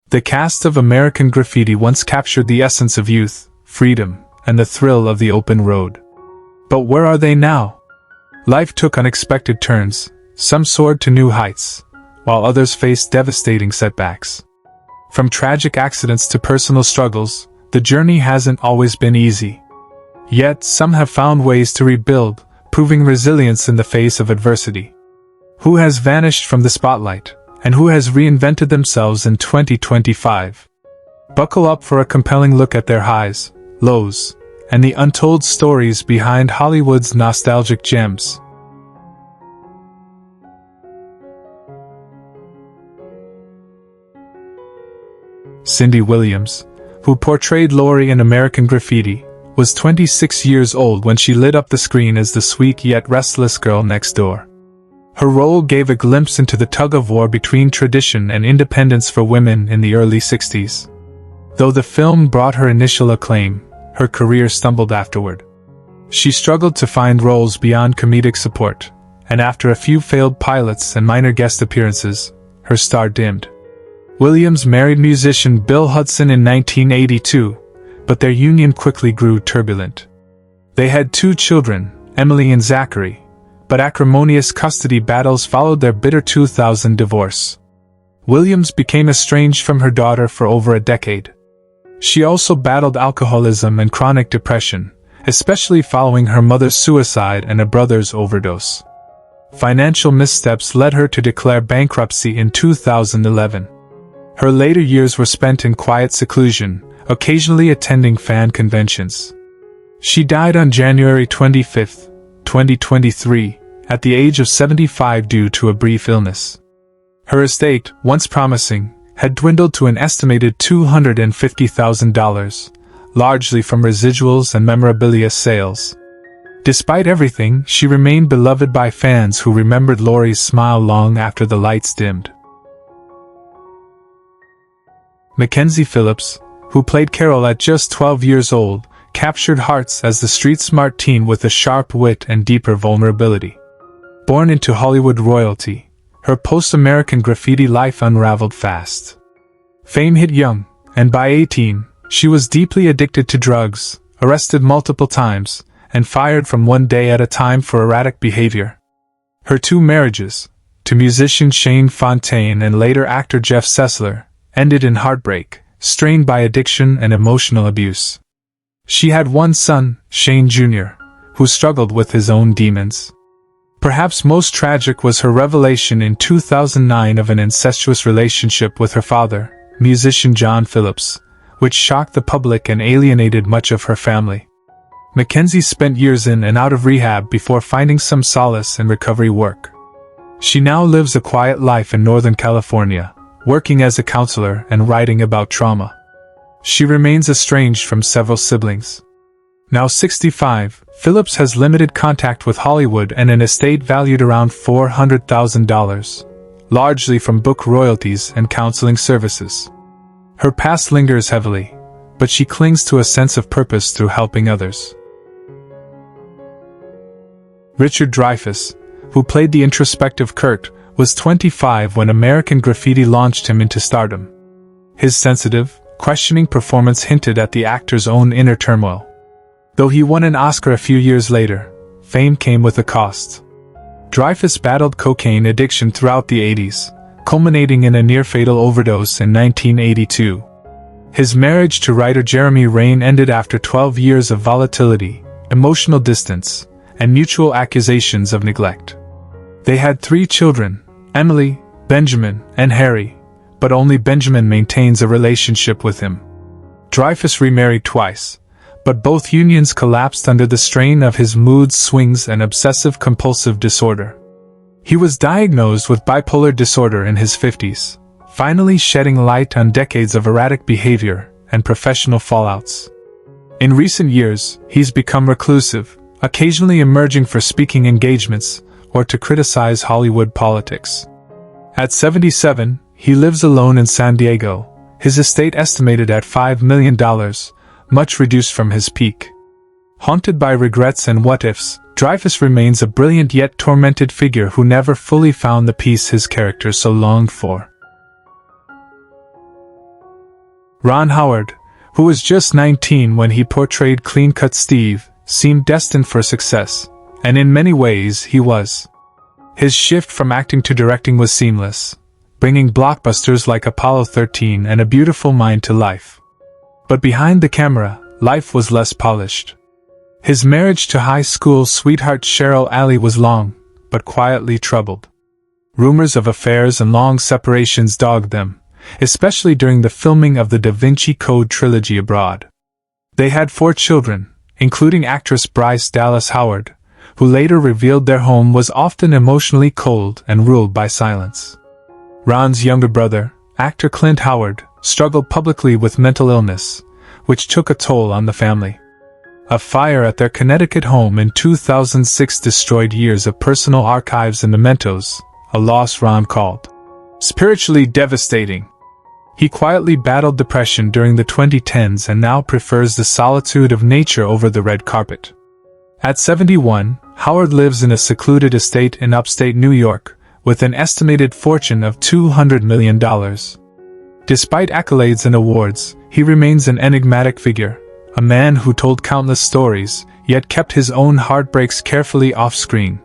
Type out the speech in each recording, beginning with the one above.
The cast of American Graffiti once captured the essence of youth, freedom, and the thrill of the open road. But where are they now? Life took unexpected turns, some soared to new heights, while others faced devastating setbacks. From tragic accidents to personal struggles, the journey hasn't always been easy. Yet, some have found ways to rebuild, proving resilience in the face of adversity. Who has vanished from the spotlight, and who has reinvented themselves in 2025? Buckle up for a compelling look at their highs, lows, and the untold stories behind Hollywood's nostalgic gems. Cindy Williams, who portrayed Laurie in American Graffiti, was 26 years old when she lit up the screen as the sweet yet restless girl next door. Her role gave a glimpse into the tug-of-war between tradition and independence for women in the early 60s. Though the film brought her initial acclaim, her career stumbled afterward. She struggled to find roles beyond comedic support, and after a few failed pilots and minor guest appearances, her star dimmed. Williams married musician Bill Hudson in 1982, but their union quickly grew turbulent. They had 2 children, Emily and Zachary, but acrimonious custody battles followed their bitter 2000 divorce. Williams became estranged from her daughter for over a decade. She also battled alcoholism and chronic depression, especially following her mother's suicide and a brother's overdose. Financial missteps led her to declare bankruptcy in 2011. Her later years were spent in quiet seclusion, occasionally attending fan conventions. She died on January 25, 2023, at the age of 75 due to a brief illness. Her estate, once promising, had dwindled to an estimated $250,000, largely from residuals and memorabilia sales. Despite everything, she remained beloved by fans who remembered Laurie's smile long after the lights dimmed. Mackenzie Phillips, who played Carol at just 12 years old, captured hearts as the street-smart teen with a sharp wit and deeper vulnerability. Born into Hollywood royalty, her post-American Graffiti life unraveled fast. Fame hit young, and by 18, she was deeply addicted to drugs, arrested multiple times, and fired from one day at a time for erratic behavior. Her 2 marriages, to musician Shane Fontaine and later actor Jeff Sessler, ended in heartbreak, strained by addiction and emotional abuse. She had 1 son, Shane Jr., who struggled with his own demons. Perhaps most tragic was her revelation in 2009 of an incestuous relationship with her father, musician John Phillips, which shocked the public and alienated much of her family. Mackenzie spent years in and out of rehab before finding some solace in recovery work. She now lives a quiet life in Northern California, working as a counselor and writing about trauma. She remains estranged from several siblings. Now 65, Phillips has limited contact with Hollywood and an estate valued around $400,000, largely from book royalties and counseling services. Her past lingers heavily, but she clings to a sense of purpose through helping others. Richard Dreyfuss, who played the introspective Kurt, was 25 when American Graffiti launched him into stardom. His sensitive, questioning performance hinted at the actor's own inner turmoil. Though he won an Oscar a few years later, fame came with a cost. Dreyfuss battled cocaine addiction throughout the 80s, culminating in a near-fatal overdose in 1982. His marriage to writer Jeremy Rain ended after 12 years of volatility, emotional distance, and mutual accusations of neglect. They had 3 children, Emily, Benjamin, and Harry, but only Benjamin maintains a relationship with him. Dreyfuss remarried twice, but both unions collapsed under the strain of his mood swings and obsessive-compulsive disorder. He was diagnosed with bipolar disorder in his 50s, finally shedding light on decades of erratic behavior and professional fallouts. In recent years, he's become reclusive, occasionally emerging for speaking engagements or to criticize Hollywood politics. At 77, he lives alone in San Diego, his estate estimated at $5 million, much reduced from his peak. Haunted by regrets and what-ifs, Dreyfuss remains a brilliant yet tormented figure who never fully found the peace his character so longed for. Ron Howard, who was just 19 when he portrayed clean-cut Steve, seemed destined for success, and in many ways he was. His shift from acting to directing was seamless, bringing blockbusters like Apollo 13 and A Beautiful Mind to life. But behind the camera, life was less polished. His marriage to high school sweetheart Cheryl Alley was long, but quietly troubled. Rumors of affairs and long separations dogged them, especially during the filming of the Da Vinci Code trilogy abroad. They had 4 children, including actress Bryce Dallas Howard, who later revealed their home was often emotionally cold and ruled by silence. Ron's younger brother, actor Clint Howard, struggled publicly with mental illness, which took a toll on the family. A fire at their Connecticut home in 2006 destroyed years of personal archives and mementos, a loss Ron called spiritually devastating. He quietly battled depression during the 2010s and now prefers the solitude of nature over the red carpet. At 71, Howard lives in a secluded estate in upstate New York, with an estimated fortune of $200 million. Despite accolades and awards, he remains an enigmatic figure, a man who told countless stories, yet kept his own heartbreaks carefully off-screen.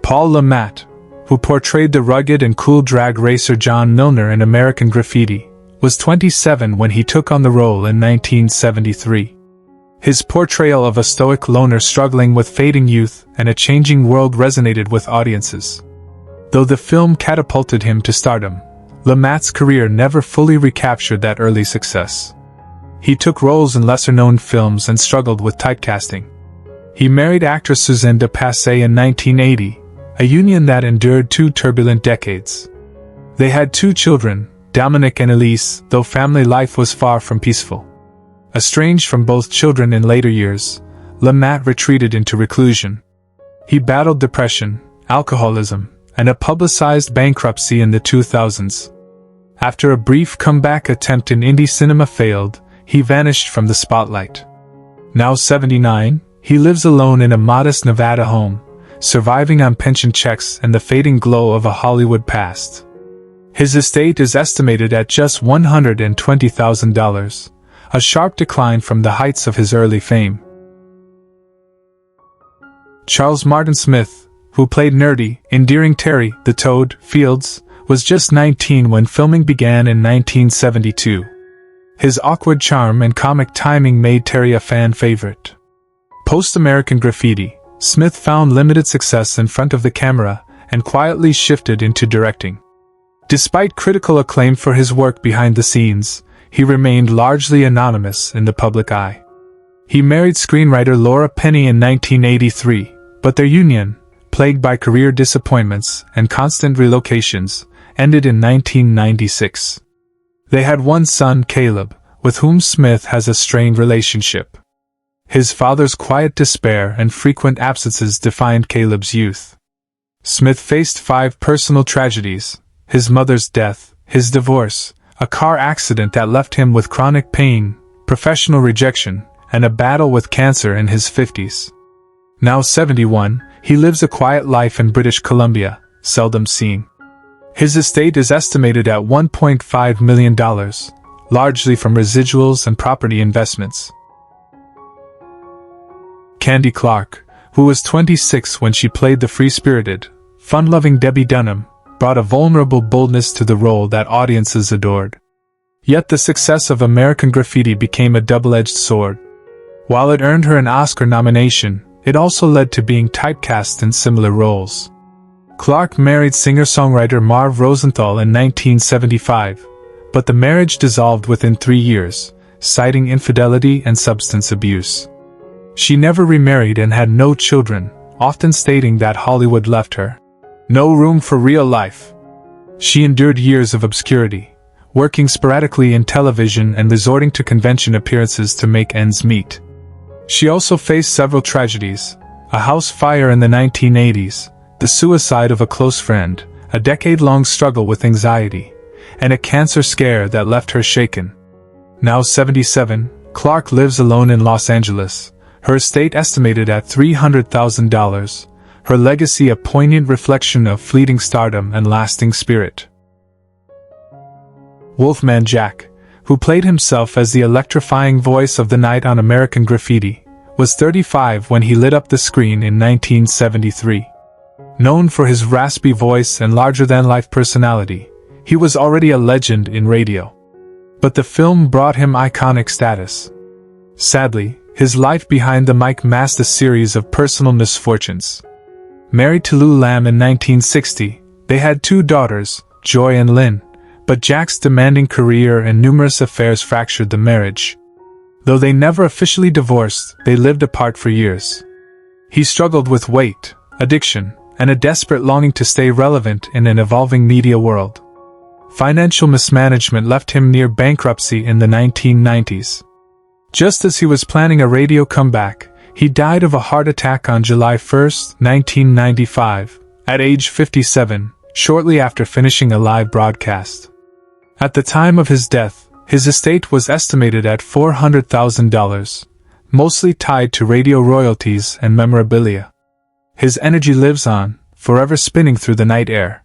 Paul Le Mat, who portrayed the rugged and cool drag racer John Milner in American Graffiti, was 27 when he took on the role in 1973. His portrayal of a stoic loner struggling with fading youth and a changing world resonated with audiences. Though the film catapulted him to stardom, Le Mat's career never fully recaptured that early success. He took roles in lesser-known films and struggled with typecasting. He married actress Suzanne de Passé in 1980, a union that endured 2 turbulent decades. They had 2 children, Dominic and Elise, though family life was far from peaceful. Estranged from both children in later years, Le Mat retreated into reclusion. He battled depression, alcoholism, and a publicized bankruptcy in the 2000s. After a brief comeback attempt in indie cinema failed, he vanished from the spotlight. Now 79, he lives alone in a modest Nevada home, surviving on pension checks and the fading glow of a Hollywood past. His estate is estimated at just $120,000. A sharp decline from the heights of his early fame. Charles Martin Smith, who played nerdy, endearing Terry, the Toad, Fields, was just 19 when filming began in 1972. His awkward charm and comic timing made Terry a fan favorite. Post-American Graffiti, Smith found limited success in front of the camera and quietly shifted into directing. Despite critical acclaim for his work behind the scenes, he remained largely anonymous in the public eye. He married screenwriter Laura Penny in 1983, but their union, plagued by career disappointments and constant relocations, ended in 1996. They had 1 son, Caleb, with whom Smith has a strained relationship. His father's quiet despair and frequent absences defined Caleb's youth. Smith faced 5 personal tragedies: his mother's death, his divorce, a car accident that left him with chronic pain, professional rejection, and a battle with cancer in his 50s. Now 71, he lives a quiet life in British Columbia, seldom seen. His estate is estimated at $1.5 million, largely from residuals and property investments. Candy Clark, who was 26 when she played the free-spirited, fun-loving Debbie Dunham, brought a vulnerable boldness to the role that audiences adored. Yet the success of American Graffiti became a double-edged sword. While it earned her an Oscar nomination, it also led to being typecast in similar roles. Clark married singer-songwriter Marv Rosenthal in 1975, but the marriage dissolved within 3 years, citing infidelity and substance abuse. She never remarried and had no children, often stating that Hollywood left her no room for real life. She endured years of obscurity, working sporadically in television and resorting to convention appearances to make ends meet. She also faced several tragedies: a house fire in the 1980s, the suicide of a close friend, a decade-long struggle with anxiety, and a cancer scare that left her shaken. Now 77, Clark lives alone in Los Angeles, her estate estimated at $300,000, her legacy a poignant reflection of fleeting stardom and lasting spirit. Wolfman Jack, who played himself as the electrifying voice of the night on American Graffiti, was 35 when he lit up the screen in 1973. Known for his raspy voice and larger-than-life personality, he was already a legend in radio. But the film brought him iconic status. Sadly, his life behind the mic masked a series of personal misfortunes. Married to Lou Lamb in 1960, they had 2 daughters, Joy and Lynn, but Jack's demanding career and numerous affairs fractured the marriage. Though they never officially divorced, they lived apart for years. He struggled with weight, addiction, and a desperate longing to stay relevant in an evolving media world. Financial mismanagement left him near bankruptcy in the 1990s. Just as he was planning a radio comeback, he died of a heart attack on July 1, 1995, at age 57, shortly after finishing a live broadcast. At the time of his death, his estate was estimated at $400,000, mostly tied to radio royalties and memorabilia. His energy lives on, forever spinning through the night air.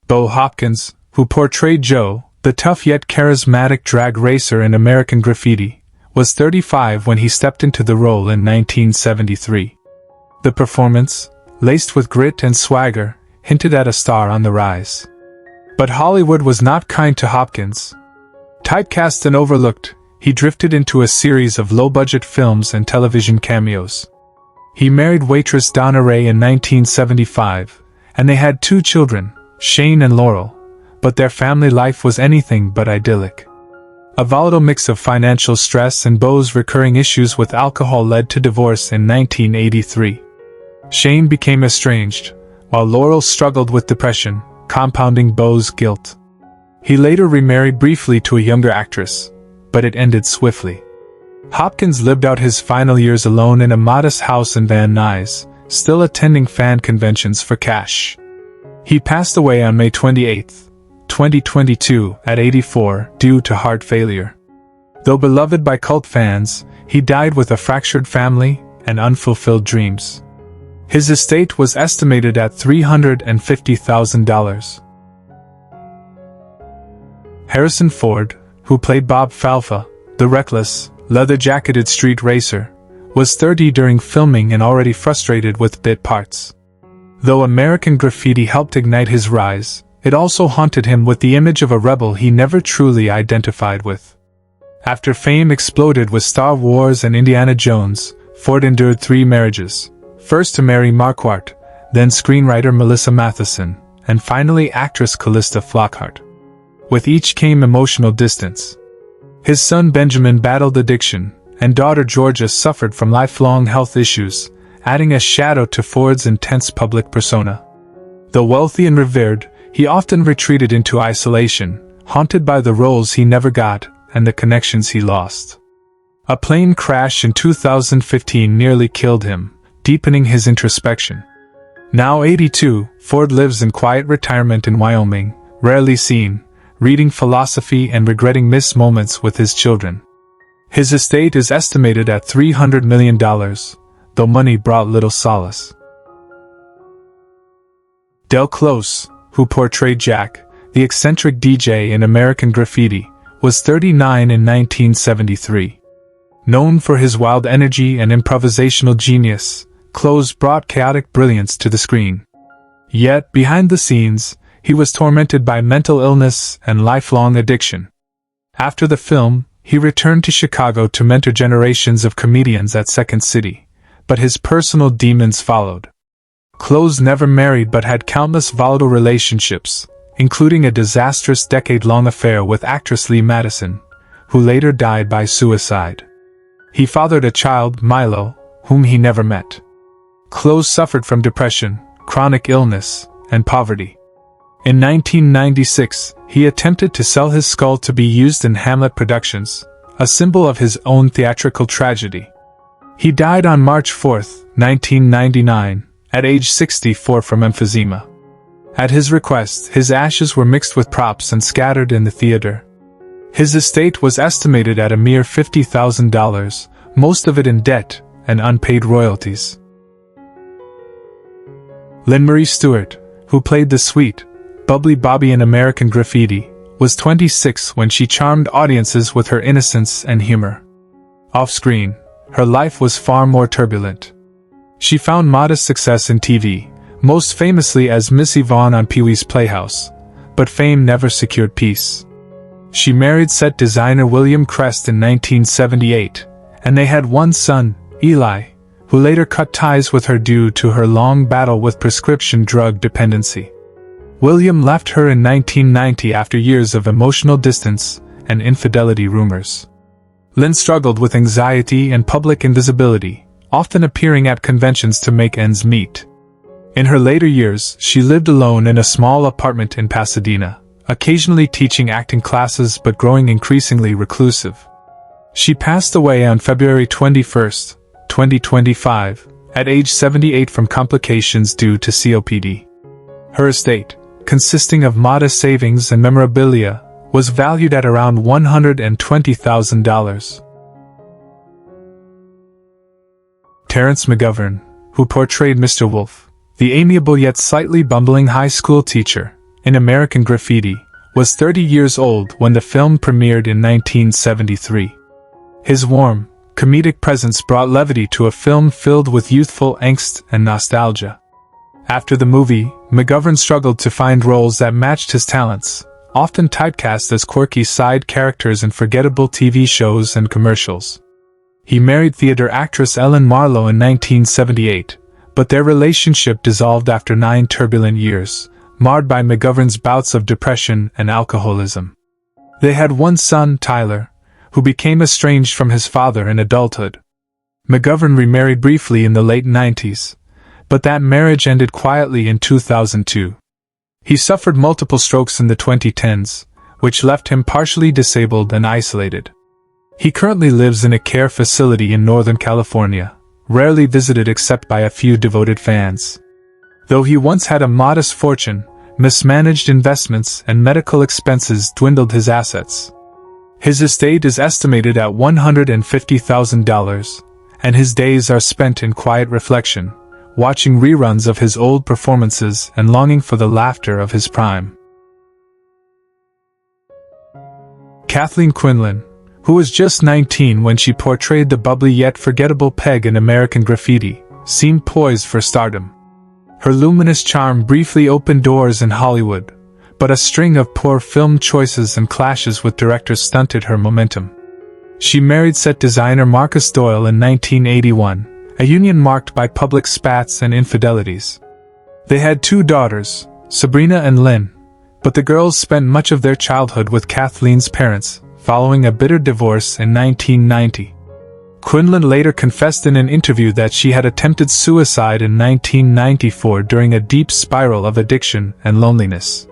Bo Hopkins, who portrayed Joe, the tough yet charismatic drag racer in American Graffiti, was 35 when he stepped into the role in 1973. The performance, laced with grit and swagger, hinted at a star on the rise. But Hollywood was not kind to Hopkins. Typecast and overlooked, he drifted into a series of low-budget films and television cameos. He married waitress Donna Ray in 1975, and they had 2 children, Shane and Laurel, but their family life was anything but idyllic. A volatile mix of financial stress and Bo's recurring issues with alcohol led to divorce in 1983. Shane became estranged, while Laurel struggled with depression, compounding Bo's guilt. He later remarried briefly to a younger actress, but it ended swiftly. Hopkins lived out his final years alone in a modest house in Van Nuys, still attending fan conventions for cash. He passed away on May 28, 2022, at 84, due to heart failure. Though beloved by cult fans, he died with a fractured family and unfulfilled dreams. His estate was estimated at $350,000. Harrison Ford, who played Bob Falfa, the reckless, leather-jacketed street racer, was 30 during filming and already frustrated with bit parts. Though American Graffiti helped ignite his rise, it also haunted him with the image of a rebel he never truly identified with. After fame exploded with Star Wars and Indiana Jones, Ford endured 3 marriages. First to Mary Marquardt, then screenwriter Melissa Matheson, and finally actress Callista Flockhart. With each came emotional distance. His son Benjamin battled addiction, and daughter Georgia suffered from lifelong health issues, adding a shadow to Ford's intense public persona. Though wealthy and revered, he often retreated into isolation, haunted by the roles he never got and the connections he lost. A plane crash in 2015 nearly killed him, deepening his introspection. Now 82, Ford lives in quiet retirement in Wyoming, rarely seen, reading philosophy and regretting missed moments with his children. His estate is estimated at $300 million, though money brought little solace. Del Close, who portrayed Jack, the eccentric DJ in American Graffiti, was 39 in 1973. Known for his wild energy and improvisational genius, Close brought chaotic brilliance to the screen. Yet, behind the scenes, he was tormented by mental illness and lifelong addiction. After the film, he returned to Chicago to mentor generations of comedians at Second City, but his personal demons followed. Close never married but had countless volatile relationships, including a disastrous decade-long affair with actress Lee Madison, who later died by suicide. He fathered a child, Milo, whom he never met. Close suffered from depression, chronic illness, and poverty. In 1996, he attempted to sell his skull to be used in Hamlet productions, a symbol of his own theatrical tragedy. He died on March 4, 1999, at age 64 from emphysema. At his request, his ashes were mixed with props and scattered in the theater. His estate was estimated at a mere $50,000, most of it in debt and unpaid royalties. Lynn Marie Stewart, who played the sweet, Bubbly Bobby in American Graffiti, was 26 when she charmed audiences with her innocence and humor. Off-screen, her life was far more turbulent. She found modest success in TV, most famously as Miss Yvonne on Pee-wee's Playhouse, but fame never secured peace. She married set designer William Crest in 1978, and they had one son, Eli, who later cut ties with her due to her long battle with prescription drug dependency. William left her in 1990 after years of emotional distance and infidelity rumors. Lynn struggled with anxiety and public invisibility, often appearing at conventions to make ends meet. In her later years, she lived alone in a small apartment in Pasadena, occasionally teaching acting classes but growing increasingly reclusive. She passed away on February 21, 2025, at age 78 from complications due to COPD. Her estate, consisting of modest savings and memorabilia, was valued at around $120,000. Terrence McGovern, who portrayed Mr. Wolf, the amiable yet slightly bumbling high school teacher, in American Graffiti, was 30 years old when the film premiered in 1973. His warm, comedic presence brought levity to a film filled with youthful angst and nostalgia. After the movie, McGovern struggled to find roles that matched his talents, often typecast as quirky side characters in forgettable TV shows and commercials. He married theater actress Ellen Marlowe in 1978, but their relationship dissolved after 9 turbulent years, marred by McGovern's bouts of depression and alcoholism. They had one son, Tyler, who became estranged from his father in adulthood. McGovern remarried briefly in the late 90s, but that marriage ended quietly in 2002. He suffered multiple strokes in the 2010s, which left him partially disabled and isolated. He currently lives in a care facility in Northern California, rarely visited except by a few devoted fans. Though he once had a modest fortune, mismanaged investments and medical expenses dwindled his assets. His estate is estimated at $150,000, and his days are spent in quiet reflection, watching reruns of his old performances and longing for the laughter of his prime. Kathleen Quinlan, who was just 19 when she portrayed the bubbly yet forgettable Peg in American Graffiti, seemed poised for stardom. Her luminous charm briefly opened doors in Hollywood, but a string of poor film choices and clashes with directors stunted her momentum. She married set designer Marcus Doyle in 1981, a union marked by public spats and infidelities. They had 2 daughters, Sabrina and Lynn, but the girls spent much of their childhood with Kathleen's parents, following a bitter divorce in 1990. Quinlan later confessed in an interview that she had attempted suicide in 1994 during a deep spiral of addiction and loneliness.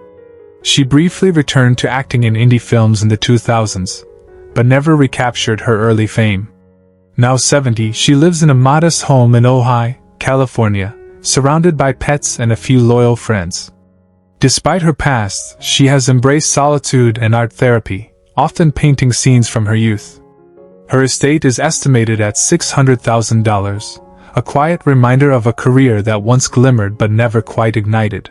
She briefly returned to acting in indie films in the 2000s, but never recaptured her early fame. Now 70, she lives in a modest home in Ojai, California, surrounded by pets and a few loyal friends. Despite her past, she has embraced solitude and art therapy, often painting scenes from her youth. Her estate is estimated at $600,000, a quiet reminder of a career that once glimmered but never quite ignited.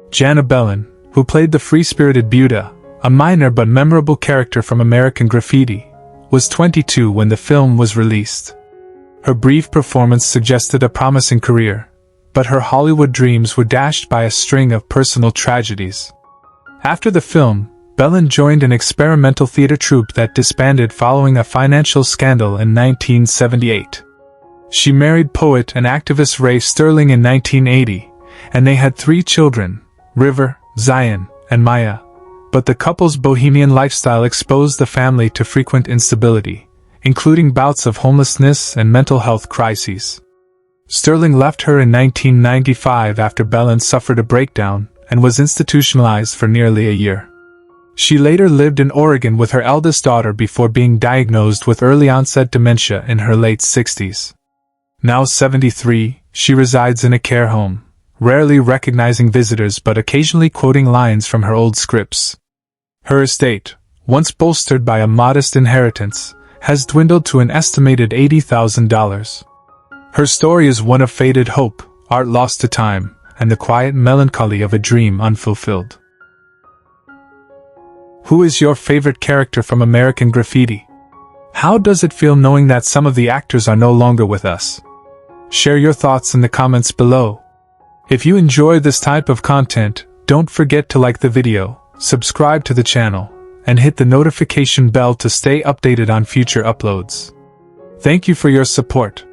Jana Belin, who played the free-spirited Buddha, a minor but memorable character from American Graffiti, was 22 when the film was released. Her brief performance suggested a promising career, but her Hollywood dreams were dashed by a string of personal tragedies. After the film, Belin joined an experimental theater troupe that disbanded following a financial scandal in 1978. She married poet and activist Ray Sterling in 1980, and they had 3 children, River, Zion, and Maya. But the couple's bohemian lifestyle exposed the family to frequent instability, including bouts of homelessness and mental health crises. Sterling left her in 1995 after Belin suffered a breakdown and was institutionalized for nearly a year. She later lived in Oregon with her eldest daughter before being diagnosed with early-onset dementia in her late 60s. Now 73, she resides in a care home, rarely recognizing visitors but occasionally quoting lines from her old scripts. Her estate, once bolstered by a modest inheritance, has dwindled to an estimated $80,000. Her story is one of faded hope, art lost to time, and the quiet melancholy of a dream unfulfilled. Who is your favorite character from American Graffiti? How does it feel knowing that some of the actors are no longer with us? Share your thoughts in the comments below. If you enjoy this type of content, don't forget to like the video, subscribe to the channel, and hit the notification bell to stay updated on future uploads. Thank you for your support.